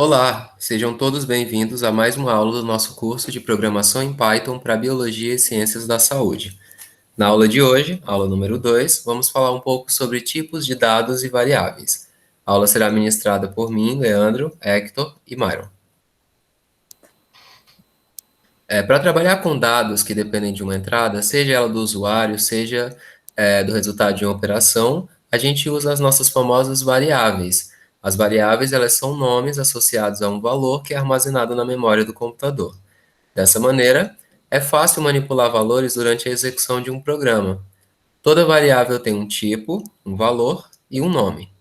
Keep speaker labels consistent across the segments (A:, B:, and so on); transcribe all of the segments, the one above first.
A: Olá, sejam todos bem-vindos a mais uma aula do nosso curso de Programação em Python para Biologia e Ciências da Saúde. Na aula de hoje, aula número 2, vamos falar um pouco sobre tipos de dados e variáveis. A aula será ministrada por mim, Leandro, Hector e Myron. Para trabalhar com dados que dependem de uma entrada, seja ela do usuário, seja do resultado de uma operação, a gente usa as nossas famosas variáveis. As variáveis, elas são nomes associados a um valor que é armazenado na memória do computador. Dessa maneira, é fácil manipular valores durante a execução de um programa. Toda variável tem um tipo, um valor e um nome.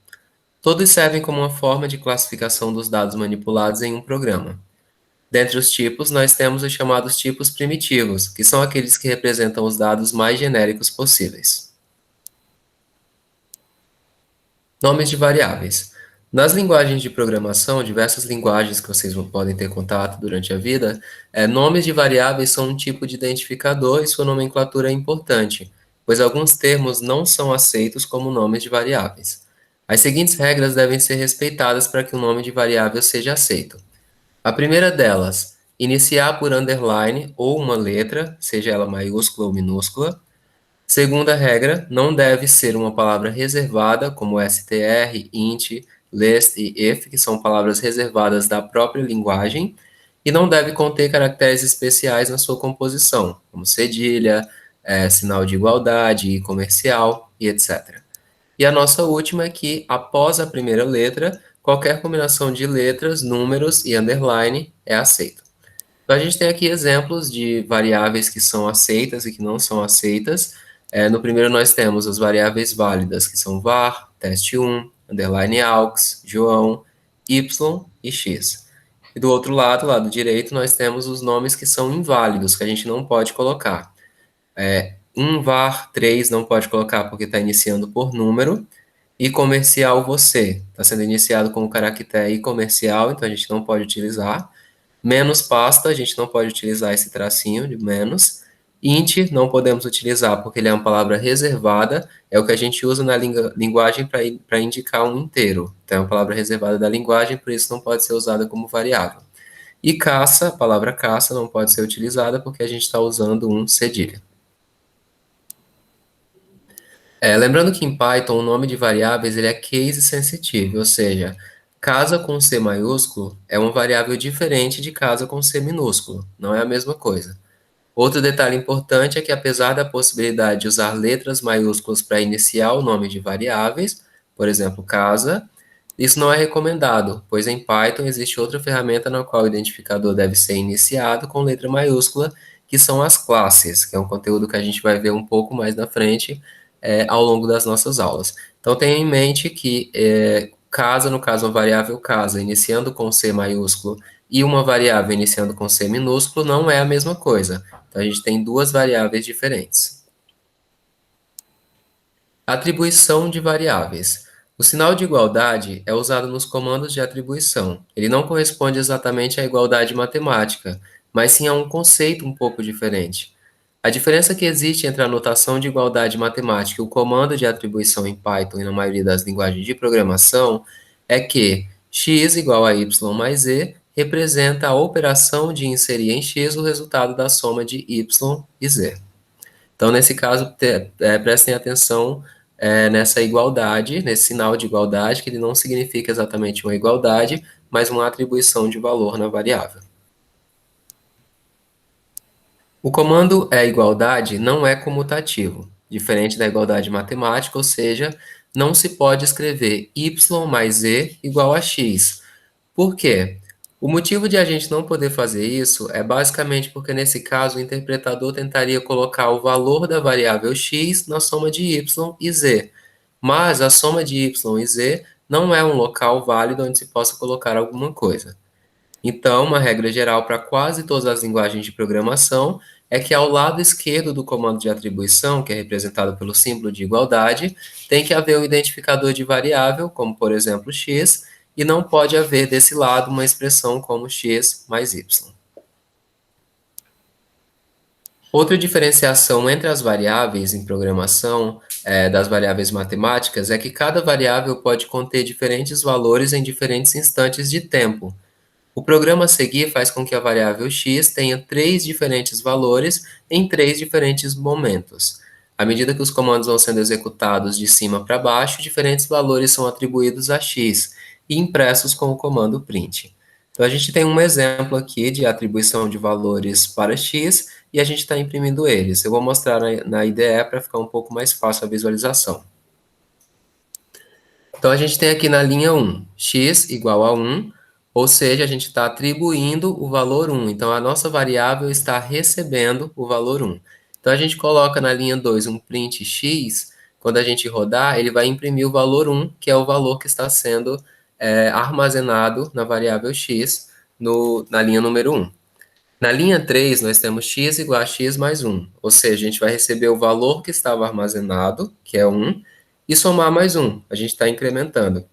A: Todos servem como uma forma de classificação dos dados manipulados em um programa. Dentre os tipos, nós temos os chamados tipos primitivos, que são aqueles que representam os dados mais genéricos possíveis. Nomes de variáveis. Nas linguagens de programação, diversas linguagens que vocês podem ter contato durante a vida, nomes de variáveis são um tipo de identificador e sua nomenclatura é importante, pois alguns termos não são aceitos como nomes de variáveis. As seguintes regras devem ser respeitadas para que o nome de variável seja aceito. A primeira delas, iniciar por underline ou uma letra, seja ela maiúscula ou minúscula. Segunda regra, não deve ser uma palavra reservada, como str, int, list e if, que são palavras reservadas da própria linguagem, e não deve conter caracteres especiais na sua composição, como cedilha, sinal de igualdade, e comercial e etc. E a nossa última é que, após a primeira letra, qualquer combinação de letras, números e underline é aceita. Então, a gente tem aqui exemplos de variáveis que são aceitas e que não são aceitas. No primeiro, nós temos as variáveis válidas, que são var, teste1, underline aux, João, y e x. E do outro lado, lado direito, nós temos os nomes que são inválidos, que a gente não pode colocar. Um var 3 não pode colocar porque está iniciando por número, e comercial você está sendo iniciado com o caractere comercial, então a gente não pode utilizar. Menos pasta, a gente não pode utilizar esse tracinho de menos. Int não podemos utilizar porque ele é uma palavra reservada, é o que a gente usa na linguagem para indicar um inteiro. Então é uma palavra reservada da linguagem, por isso não pode ser usada como variável. E caça, a palavra caça não pode ser utilizada porque a gente está usando um cedilha. Lembrando que em Python o nome de variáveis ele é case sensitive, ou seja, casa com C maiúsculo é uma variável diferente de casa com C minúsculo, não é a mesma coisa. Outro detalhe importante é que apesar da possibilidade de usar letras maiúsculas para iniciar o nome de variáveis, por exemplo, casa, isso não é recomendado, pois em Python existe outra ferramenta na qual o identificador deve ser iniciado com letra maiúscula, que são as classes, que é um conteúdo que a gente vai ver um pouco mais na frente, ao longo das nossas aulas. Então tenha em mente que casa, no caso, uma variável casa, iniciando com C maiúsculo, e uma variável iniciando com C minúsculo, não é a mesma coisa. Então a gente tem duas variáveis diferentes. Atribuição de variáveis. O sinal de igualdade é usado nos comandos de atribuição. Ele não corresponde exatamente à igualdade matemática, mas sim a um conceito um pouco diferente. A diferença que existe entre a notação de igualdade matemática e o comando de atribuição em Python e na maioria das linguagens de programação é que x igual a y mais z representa a operação de inserir em x o resultado da soma de y e z. Então, nesse caso, prestem atenção nessa igualdade, nesse sinal de igualdade, que ele não significa exatamente uma igualdade, mas uma atribuição de valor na variável. O comando igualdade não é comutativo, diferente da igualdade matemática, ou seja, não se pode escrever y mais z igual a x. Por quê? O motivo de a gente não poder fazer isso é basicamente porque, nesse caso, o interpretador tentaria colocar o valor da variável x na soma de y e z. Mas a soma de y e z não é um local válido onde se possa colocar alguma coisa. Então, uma regra geral para quase todas as linguagens de programação é que ao lado esquerdo do comando de atribuição, que é representado pelo símbolo de igualdade, tem que haver um identificador de variável, como por exemplo x, e não pode haver desse lado uma expressão como x mais y. Outra diferenciação entre as variáveis em programação, das variáveis matemáticas, é que cada variável pode conter diferentes valores em diferentes instantes de tempo. O programa a seguir faz com que a variável x tenha 3 diferentes valores em 3 diferentes momentos. À medida que os comandos vão sendo executados de cima para baixo, diferentes valores são atribuídos a x e impressos com o comando print. Então, a gente tem um exemplo aqui de atribuição de valores para x e a gente está imprimindo eles. Eu vou mostrar na IDE para ficar um pouco mais fácil a visualização. Então, a gente tem aqui na linha 1, x igual a 1, ou seja, a gente está atribuindo o valor 1. Então, a nossa variável está recebendo o valor 1. Então, a gente coloca na linha 2 um print x. Quando a gente rodar, ele vai imprimir o valor 1, que é o valor que está sendo armazenado na variável x na linha número 1. Na linha 3, nós temos x igual a x mais 1, ou seja, a gente vai receber o valor que estava armazenado, que é 1, e somar mais 1, a gente está incrementando.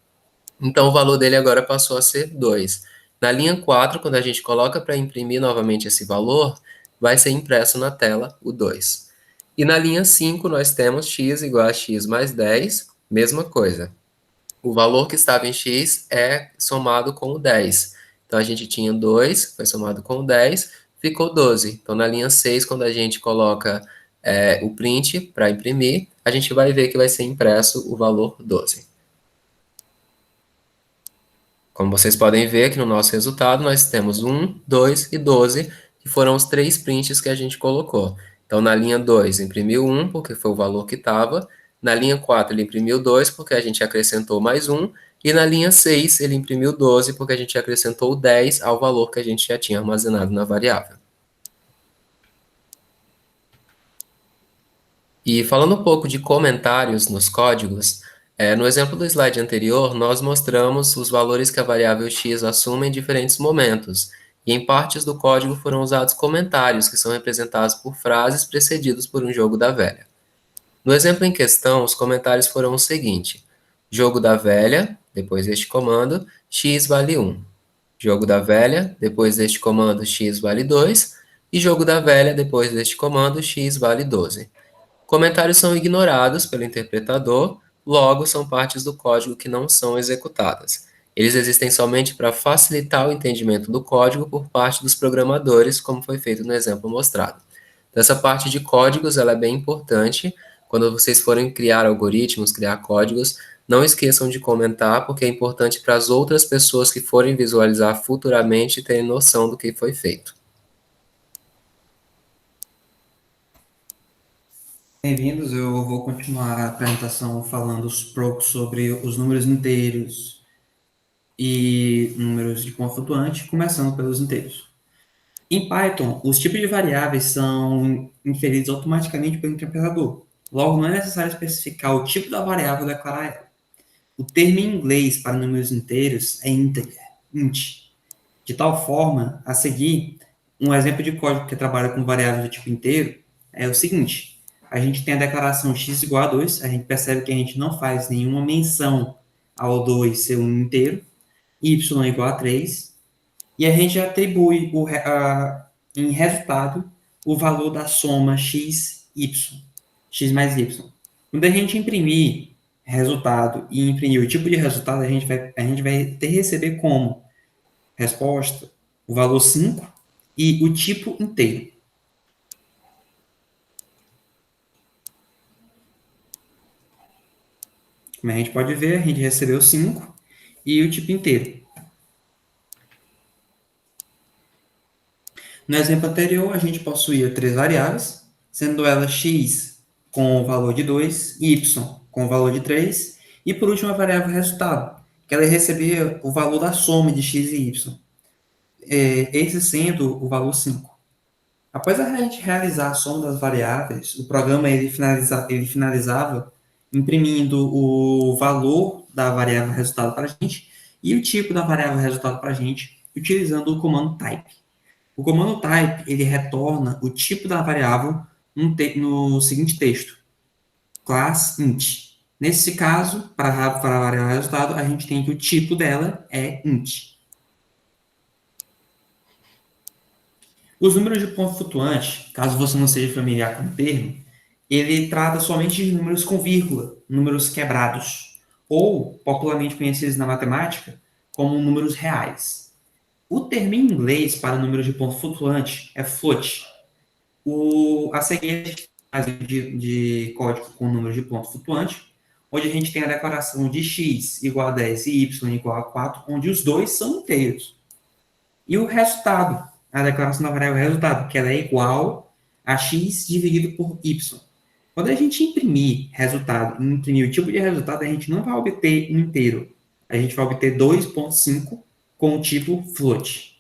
A: Então, o valor dele agora passou a ser 2. Na linha 4, quando a gente coloca para imprimir novamente esse valor, vai ser impresso na tela o 2. E na linha 5, nós temos x igual a x mais 10, mesma coisa. O valor que estava em x é somado com o 10. Então, a gente tinha 2, foi somado com o 10, ficou 12. Então, na linha 6, quando a gente coloca o print para imprimir, a gente vai ver que vai ser impresso o valor 12. Como vocês podem ver aqui no nosso resultado, nós temos 1, 2 e 12, que foram os 3 prints que a gente colocou. Então, na linha 2, imprimiu 1, porque foi o valor que estava. Na linha 4, ele imprimiu 2, porque a gente acrescentou mais 1. E na linha 6, ele imprimiu 12, porque a gente acrescentou 10 ao valor que a gente já tinha armazenado na variável. E falando um pouco de comentários nos códigos, no exemplo do slide anterior, nós mostramos os valores que a variável x assume em diferentes momentos, e em partes do código foram usados comentários, que são representados por frases precedidos por um jogo da velha. No exemplo em questão, os comentários foram o seguinte: jogo da velha, depois deste comando, x vale 1. Jogo da velha, depois deste comando, x vale 2. E jogo da velha, depois deste comando, x vale 12. Comentários são ignorados pelo interpretador, logo são partes do código que não são executadas. Eles existem somente para facilitar o entendimento do código por parte dos programadores, como foi feito no exemplo mostrado. Então, essa parte de códigos ela é bem importante. Quando vocês forem criar algoritmos, criar códigos, não esqueçam de comentar, porque é importante para as outras pessoas que forem visualizar futuramente terem noção do que foi feito.
B: Bem-vindos, eu vou continuar a apresentação falando sobre os números inteiros e números de ponto flutuante, começando pelos inteiros. Em Python, os tipos de variáveis são inferidos automaticamente pelo interpretador. Logo, não é necessário especificar o tipo da variável e declarar ela. O termo em inglês para números inteiros é integer, int. De tal forma, a seguir, um exemplo de código que trabalha com variáveis do tipo inteiro é o seguinte: a gente tem a declaração x igual a 2, a gente percebe que a gente não faz nenhuma menção ao 2 ser um inteiro, y igual a 3, e a gente atribui em resultado o valor da soma x, y, x mais y. Quando a gente imprimir resultado e imprimir o tipo de resultado, a gente vai receber como resposta o valor 5 e o tipo inteiro. Como a gente pode ver, a gente recebeu 5 e o tipo inteiro. No exemplo anterior, a gente possuía 3 variáveis, sendo elas x com o valor de 2, y com o valor de 3, e por último a variável resultado, que ela recebia o valor da soma de x e y, esse sendo o valor 5. Após a gente realizar a soma das variáveis, o programa ele finalizava imprimindo o valor da variável resultado para a gente e o tipo da variável resultado para a gente, utilizando o comando type. O comando type ele retorna o tipo da variável no seguinte texto: class int. Nesse caso, para a variável resultado, a gente tem que o tipo dela é int. Os números de ponto flutuante, caso você não seja familiar com o termo, ele trata somente de números com vírgula, números quebrados, ou popularmente conhecidos na matemática como números reais. O termo em inglês para números de ponto flutuante é float. A seguinte de código com números de ponto flutuante, onde a gente tem a declaração de x igual a 10 e y igual a 4, onde os dois são inteiros. E o resultado, a declaração da variável resultado, que ela é igual a x dividido por y. Quando a gente imprimir resultado, imprimir o tipo de resultado, a gente não vai obter um inteiro. A gente vai obter 2.5 com o tipo float.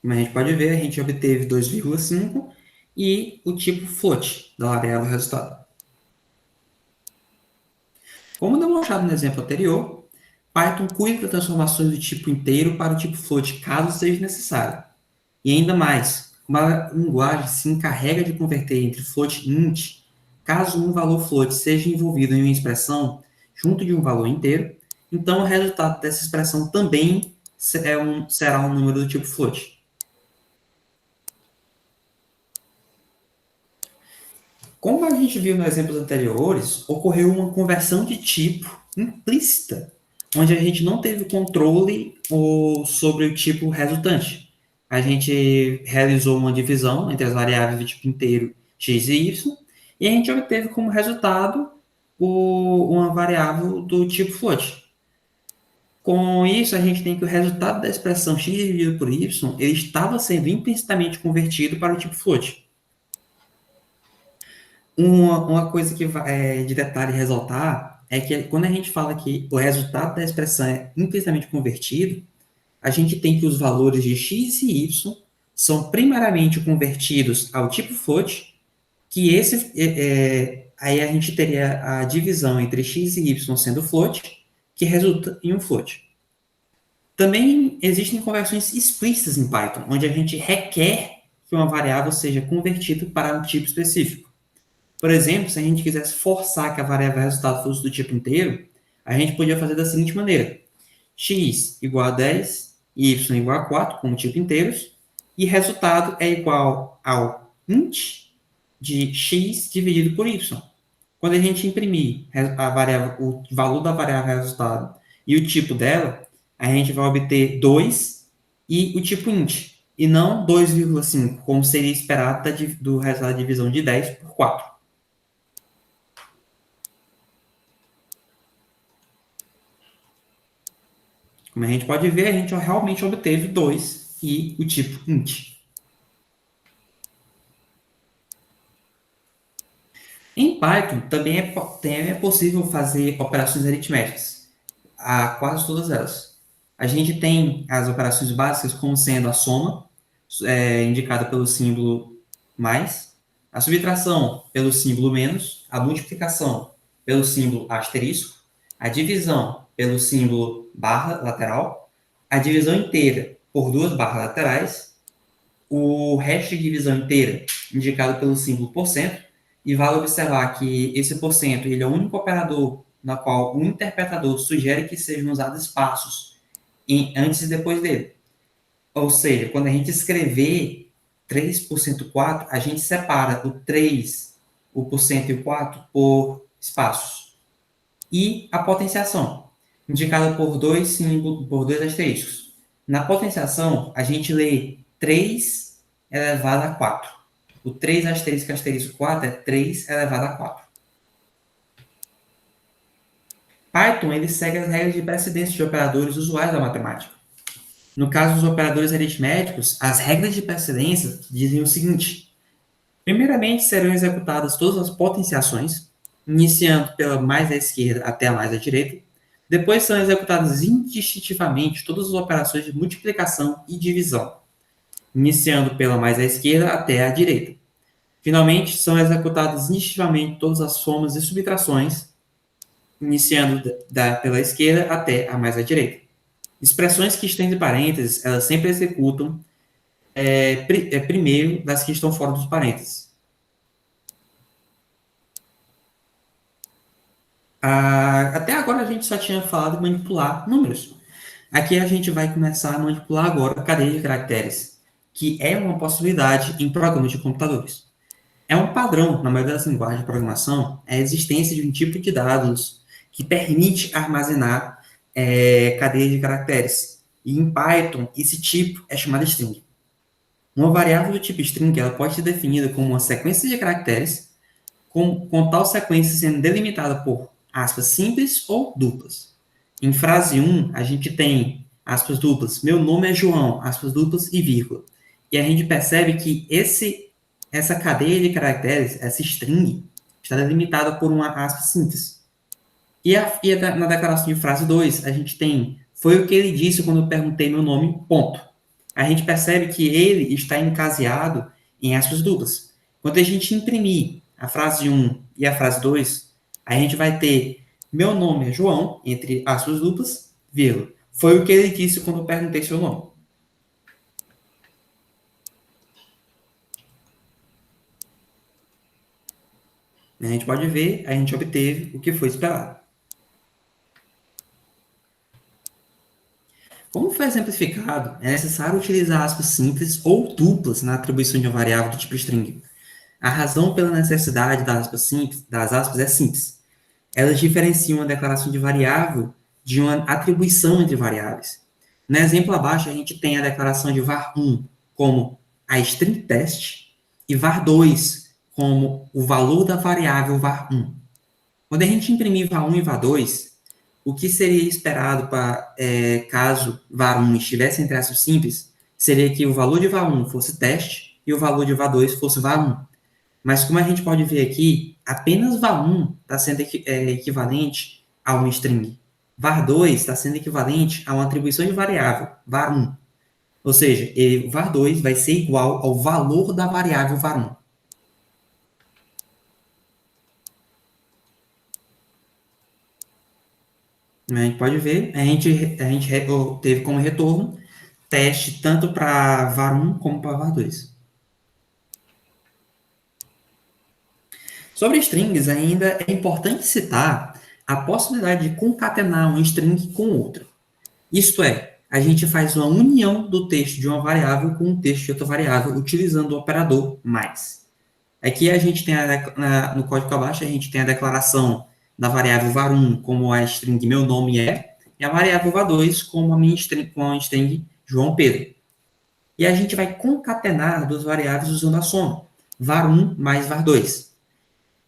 B: Como a gente pode ver, a gente obteve 2,5 e o tipo float da variável resultado. Como demonstrado no exemplo anterior, Python cuida das transformações do tipo inteiro para o tipo float, caso seja necessário. E ainda mais, como a linguagem se encarrega de converter entre float e int, caso um valor float seja envolvido em uma expressão junto de um valor inteiro, então o resultado dessa expressão também será um número do tipo float. Como a gente viu nos exemplos anteriores, ocorreu uma conversão de tipo implícita, onde a gente não teve controle sobre o tipo resultante. A gente realizou uma divisão entre as variáveis do tipo inteiro x e y, e a gente obteve como resultado uma variável do tipo float. Com isso, a gente tem que o resultado da expressão x dividido por y, ele estava sendo implicitamente convertido para o tipo float. Uma coisa que de detalhe ressaltar é que quando a gente fala que o resultado da expressão é implicitamente convertido, a gente tem que os valores de x e y são primariamente convertidos ao tipo float, que aí a gente teria a divisão entre x e y sendo float, que resulta em um float. Também existem conversões explícitas em Python, onde a gente requer que uma variável seja convertida para um tipo específico. Por exemplo, se a gente quisesse forçar que a variável resultado fosse do tipo inteiro, a gente podia fazer da seguinte maneira: x igual a 10 e y igual a 4, como tipo inteiros, e resultado é igual ao int de x dividido por y. Quando a gente imprimir o valor da variável resultado e o tipo dela, a gente vai obter 2 e o tipo int, e não 2,5, como seria esperado do resultado da divisão de 10 por 4. Como a gente pode ver, a gente realmente obteve 2 e o tipo int. Em Python, também é possível fazer operações aritméticas, quase todas elas. A gente tem as operações básicas como sendo a soma, indicada pelo símbolo mais, a subtração pelo símbolo menos, a multiplicação pelo símbolo asterisco, a divisão pelo símbolo barra lateral, a divisão inteira por duas barras laterais, o resto de divisão inteira indicado pelo símbolo porcento, e vale observar que esse porcento ele é o único operador na qual o interpretador sugere que sejam usados espaços antes e depois dele. Ou seja, quando a gente escrever 3%, a gente separa o 3, o porcento e o 4 por espaços. E a potenciação, indicada por dois asteriscos. Na potenciação, a gente lê 3 elevado a 4. O 3 asterisco asterisco 4 é 3 elevado a 4. Python ele segue as regras de precedência de operadores usuais da matemática. No caso dos operadores aritméticos, as regras de precedência dizem o seguinte: primeiramente serão executadas todas as potenciações, iniciando pela mais à esquerda até a mais à direita. Depois são executadas indistintivamente todas as operações de multiplicação e divisão, iniciando pela mais à esquerda até a direita. Finalmente, são executadas indistintivamente todas as somas e subtrações, iniciando pela esquerda até a mais à direita. Expressões que estão entre parênteses, elas sempre executam primeiro das que estão fora dos parênteses. Até agora a gente só tinha falado de manipular números. Aqui a gente vai começar a manipular agora a cadeia de caracteres, que é uma possibilidade em programas de computadores. É um padrão na maioria das linguagens de programação a existência de um tipo de dados que permite armazenar cadeias de caracteres. E em Python, esse tipo é chamado string. Uma variável do tipo string ela pode ser definida como uma sequência de caracteres, com tal sequência sendo delimitada por aspas simples ou duplas. Em frase 1, a gente tem aspas duplas, meu nome é João, aspas duplas e vírgula. E a gente percebe que essa cadeia de caracteres, essa string, está delimitada por uma aspa simples. Na declaração de frase 2, a gente tem, foi o que ele disse quando eu perguntei meu nome, ponto. A gente percebe que ele está encaseado em aspas duplas. Quando a gente imprimir a frase 1 e a frase 2, a gente vai ter meu nome é João, entre aspas duplas, vírgula. Foi o que ele disse quando eu perguntei seu nome. A gente pode ver, a gente obteve o que foi esperado. Como foi exemplificado, é necessário utilizar aspas simples ou duplas na atribuição de uma variável do tipo string. A razão pela necessidade das aspas é simples. Elas diferenciam a declaração de variável de uma atribuição entre variáveis. No exemplo abaixo, a gente tem a declaração de var1 como a string test e var2 como o valor da variável var1. Quando a gente imprimir var1 e var2, o que seria esperado para caso var1 estivesse entre aspas simples, seria que o valor de var1 fosse teste e o valor de var2 fosse var1. Mas como a gente pode ver aqui, apenas var1 está sendo equivalente a uma string. var2 está sendo equivalente a uma atribuição de variável, var1. Ou seja, o var2 vai ser igual ao valor da variável var1. A gente pode ver, a gente teve como retorno teste tanto para var1 como para var2. Sobre strings, ainda é importante citar a possibilidade de concatenar uma string com outra. Isto é, a gente faz uma união do texto de uma variável com o texto de outra variável utilizando o operador mais. Aqui a gente tem no código abaixo, a gente tem a declaração da variável var1 como a string meu nome é, e a variável var2 como a minha string, com a string João Pedro. E a gente vai concatenar duas variáveis usando a soma, var1 mais var2.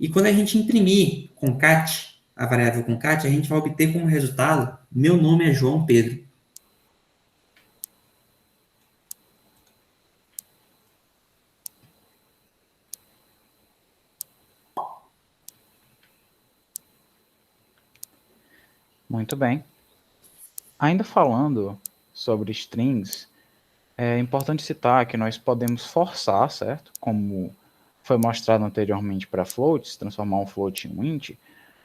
B: E quando a gente imprimir concat, a variável concat, a gente vai obter como resultado meu nome é João Pedro.
C: Muito bem. Ainda falando sobre strings, é importante citar que nós podemos forçar, certo? Como foi mostrado anteriormente para floats, transformar um float em um int,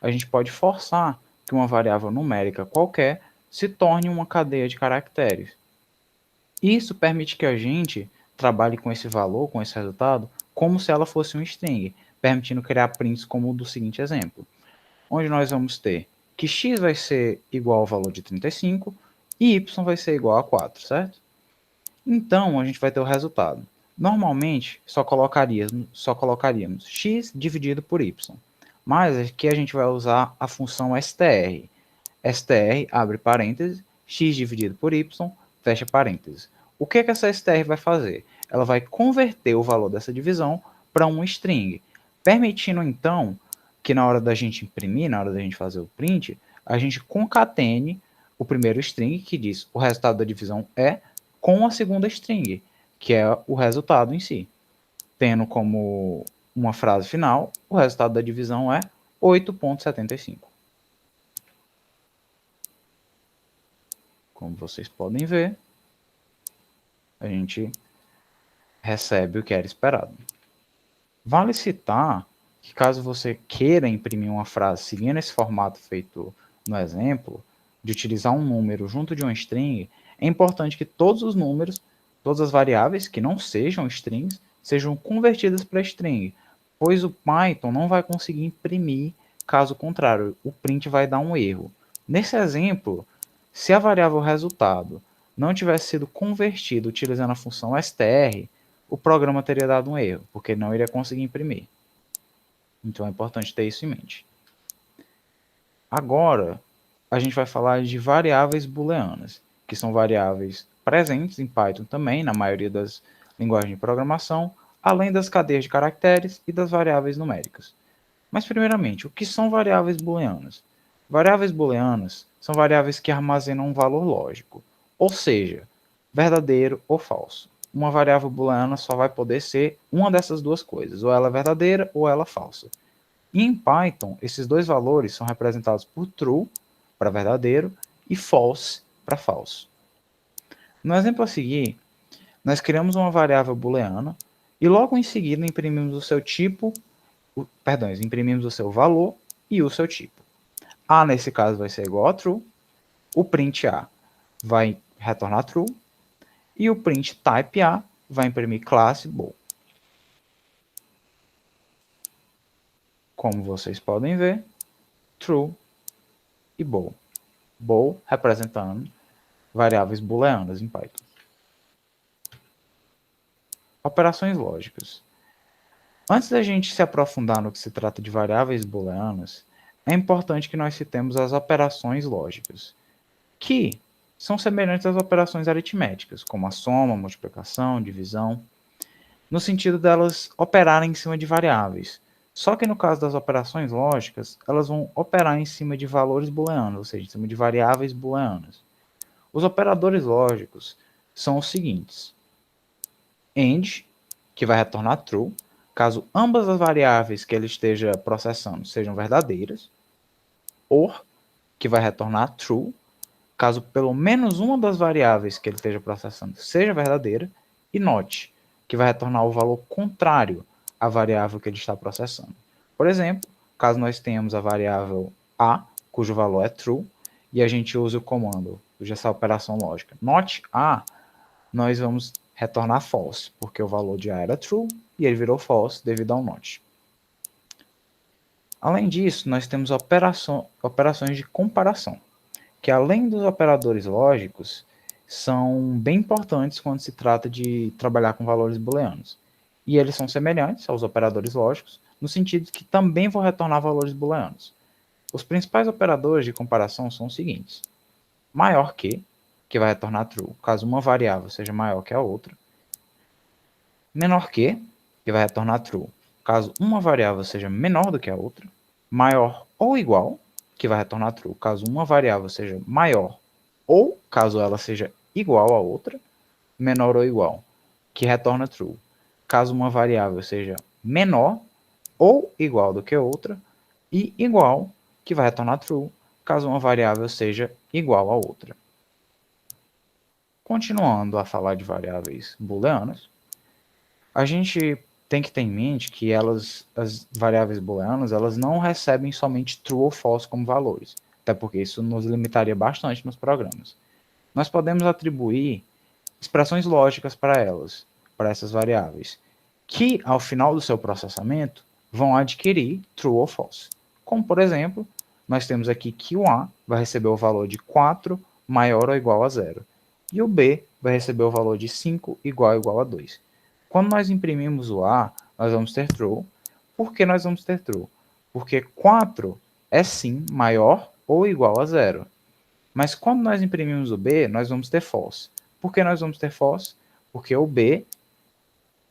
C: a gente pode forçar que uma variável numérica qualquer se torne uma cadeia de caracteres. Isso permite que a gente trabalhe com esse valor, com esse resultado, como se ela fosse um string, permitindo criar prints como o do seguinte exemplo, onde nós vamos ter que x vai ser igual ao valor de 35 e y vai ser igual a 4, certo? Então, a gente vai ter o resultado. Normalmente, só colocaríamos x dividido por y. Mas aqui a gente vai usar a função str. Str, abre parênteses, x dividido por y, fecha parênteses. O que essa str vai fazer? Ela vai converter o valor dessa divisão para um string, permitindo então que na hora da gente imprimir, na hora da gente fazer o print, a gente concatene o primeiro string, que diz o resultado da divisão é, com a segunda string, que é o resultado em si. Tendo como uma frase final, o resultado da divisão é 8,75. Como vocês podem ver, a gente recebe o que era esperado. Vale citar que caso você queira imprimir uma frase seguindo esse formato feito no exemplo, de utilizar um número junto de uma string, é importante que todos os números, todas as variáveis que não sejam strings, sejam convertidas para string, pois o Python não vai conseguir imprimir, caso contrário, o print vai dar um erro. Nesse exemplo, se a variável resultado não tivesse sido convertida utilizando a função str, o programa teria dado um erro, porque não iria conseguir imprimir. Então é importante ter isso em mente. Agora, a gente vai falar de variáveis booleanas, que são variáveis presentes em Python também, na maioria das linguagens de programação, além das cadeias de caracteres e das variáveis numéricas. Mas, primeiramente, o que são variáveis booleanas? Variáveis booleanas são variáveis que armazenam um valor lógico, ou seja, verdadeiro ou falso. Uma variável booleana só vai poder ser uma dessas duas coisas, ou ela é verdadeira ou ela é falsa. E em Python, esses dois valores são representados por true, para verdadeiro, e false, para falso. No exemplo a seguir, nós criamos uma variável booleana e logo em seguida imprimimos o seu tipo, imprimimos o seu valor e o seu tipo. A, nesse caso, vai ser igual a true, o print A vai retornar true, e o print type A vai imprimir classe bool. Como vocês podem ver, true e bool. Bool representando variáveis booleanas em Python. Operações lógicas. Antes da gente se aprofundar no que se trata de variáveis booleanas, é importante que nós citemos as operações lógicas, que são semelhantes às operações aritméticas, como a soma, multiplicação, divisão, no sentido delas operarem em cima de variáveis. Só que no caso das operações lógicas, elas vão operar em cima de valores booleanos, ou seja, em cima de variáveis booleanas. Os operadores lógicos são os seguintes: AND, que vai retornar true, caso ambas as variáveis que ele esteja processando sejam verdadeiras; OR, que vai retornar true, caso pelo menos uma das variáveis que ele esteja processando seja verdadeira; e NOT, que vai retornar o valor contrário à variável que ele está processando. Por exemplo, caso nós tenhamos a variável A, cujo valor é true, e a gente use o comando, use essa operação lógica, NOT A, nós vamos retornar false, porque o valor de A era true e ele virou false devido ao NOT. Além disso, nós temos operações de comparação, que além dos operadores lógicos, são bem importantes quando se trata de trabalhar com valores booleanos. E eles são semelhantes aos operadores lógicos, no sentido que também vão retornar valores booleanos. Os principais operadores de comparação são os seguintes: maior que vai retornar true, caso uma variável seja maior que a outra; menor que vai retornar true, caso uma variável seja menor do que a outra; maior ou igual, que vai retornar true, caso uma variável seja maior ou caso ela seja igual a outra; menor ou igual, que retorna true, caso uma variável seja menor ou igual do que outra; e igual, que vai retornar true, caso uma variável seja igual a outra. Continuando a falar de variáveis booleanas, a gente tem que ter em mente que as variáveis booleanas, elas não recebem somente true ou false como valores, até porque isso nos limitaria bastante nos programas. Nós podemos atribuir expressões lógicas para elas, para essas variáveis, que ao final do seu processamento vão adquirir true ou false. Como, por exemplo, nós temos aqui que o A vai receber o valor de 4 maior ou igual a 0, e o B vai receber o valor de 5 igual ou igual a 2. Quando nós imprimimos o A, nós vamos ter true. Por que nós vamos ter true? Porque 4 é sim maior ou igual a 0. Mas quando nós imprimimos o B, nós vamos ter false. Por que nós vamos ter false? Porque o B,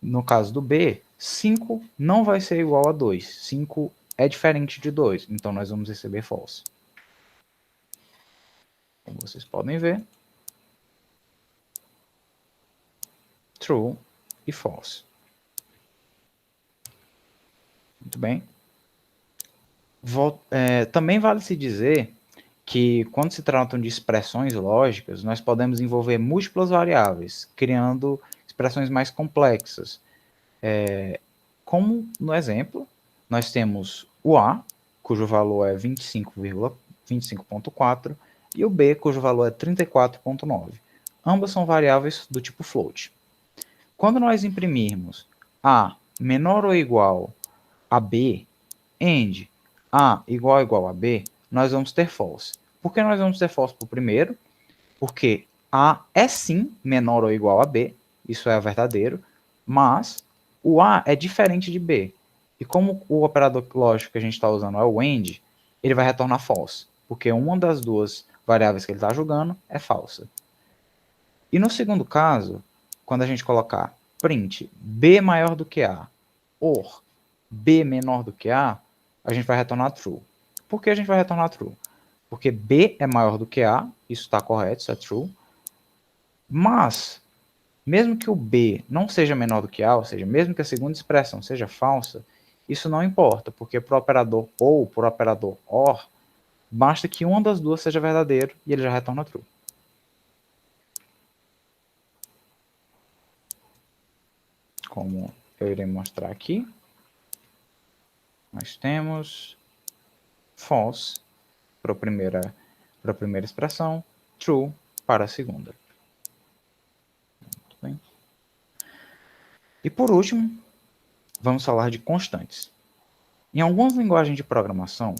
C: no caso do B, 5 não vai ser igual a 2. 5 é diferente de 2, então nós vamos receber false. Como vocês podem ver, true e false. Muito bem. Também vale se dizer que quando se tratam de expressões lógicas, nós podemos envolver múltiplas variáveis, criando expressões mais complexas. Como no exemplo, nós temos o A, cujo valor é 25,25.4, e o B, cujo valor é 34,9. Ambas são variáveis do tipo float. Quando nós imprimirmos A menor ou igual a B, AND A igual ou igual a B, nós vamos ter false. Por que nós vamos ter false por primeiro? Porque A é sim menor ou igual a B, isso é verdadeiro, mas o A é diferente de B. E como o operador lógico que a gente está usando é o AND, ele vai retornar false, porque uma das duas variáveis que ele está julgando é falsa. E no segundo caso, quando a gente colocar print b maior do que a, or b menor do que a gente vai retornar true. Por que a gente vai retornar true? Porque b é maior do que a, isso está correto, isso é true. Mas, mesmo que o b não seja menor do que a, ou seja, mesmo que a segunda expressão seja falsa, isso não importa, porque para o operador ou, para o operador or, basta que uma das duas seja verdadeiro e ele já retorna true. Como eu irei mostrar aqui, nós temos false para a primeira expressão, true para a segunda. Muito bem. E por último, vamos falar de constantes. Em algumas linguagens de programação,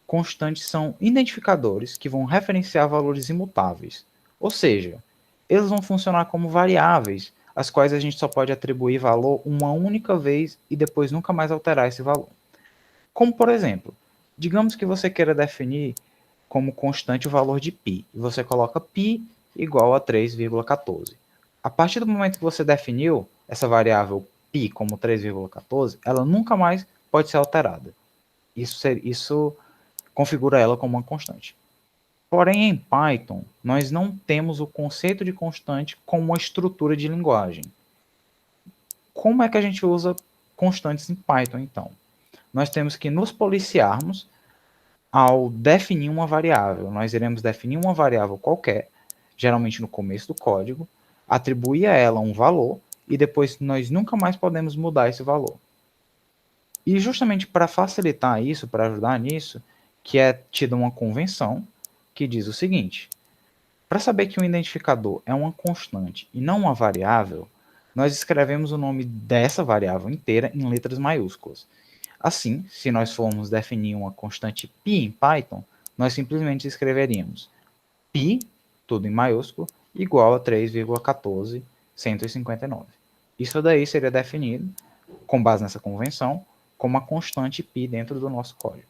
C: constantes são identificadores que vão referenciar valores imutáveis. Ou seja, eles vão funcionar como variáveis, as quais a gente só pode atribuir valor uma única vez e depois nunca mais alterar esse valor. Como, por exemplo, digamos que você queira definir como constante o valor de π, e você coloca π igual a 3,14. A partir do momento que você definiu essa variável π como 3,14, ela nunca mais pode ser alterada. Isso configura ela como uma constante. Porém, em Python, nós não temos o conceito de constante como uma estrutura de linguagem. Como é que a gente usa constantes em Python, então? Nós temos que nos policiarmos ao definir uma variável. Nós iremos definir uma variável qualquer, geralmente no começo do código, atribuir a ela um valor e depois nós nunca mais podemos mudar esse valor. E justamente para facilitar isso, para ajudar nisso, que é tida uma convenção que diz o seguinte: para saber que um identificador é uma constante e não uma variável, nós escrevemos o nome dessa variável inteira em letras maiúsculas. Assim, se nós formos definir uma constante π em Python, nós simplesmente escreveríamos π, tudo em maiúsculo, igual a 3,14159. Isso daí seria definido, com base nessa convenção, como a constante π dentro do nosso código.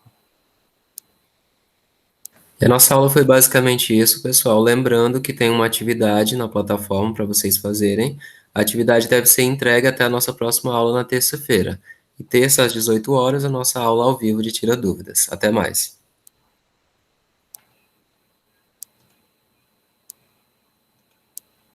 A: E a nossa aula foi basicamente isso, pessoal. Lembrando que tem uma atividade na plataforma para vocês fazerem. A atividade deve ser entregue até a nossa próxima aula na terça-feira. E terça às 18 horas, a nossa aula ao vivo de Tira Dúvidas. Até mais.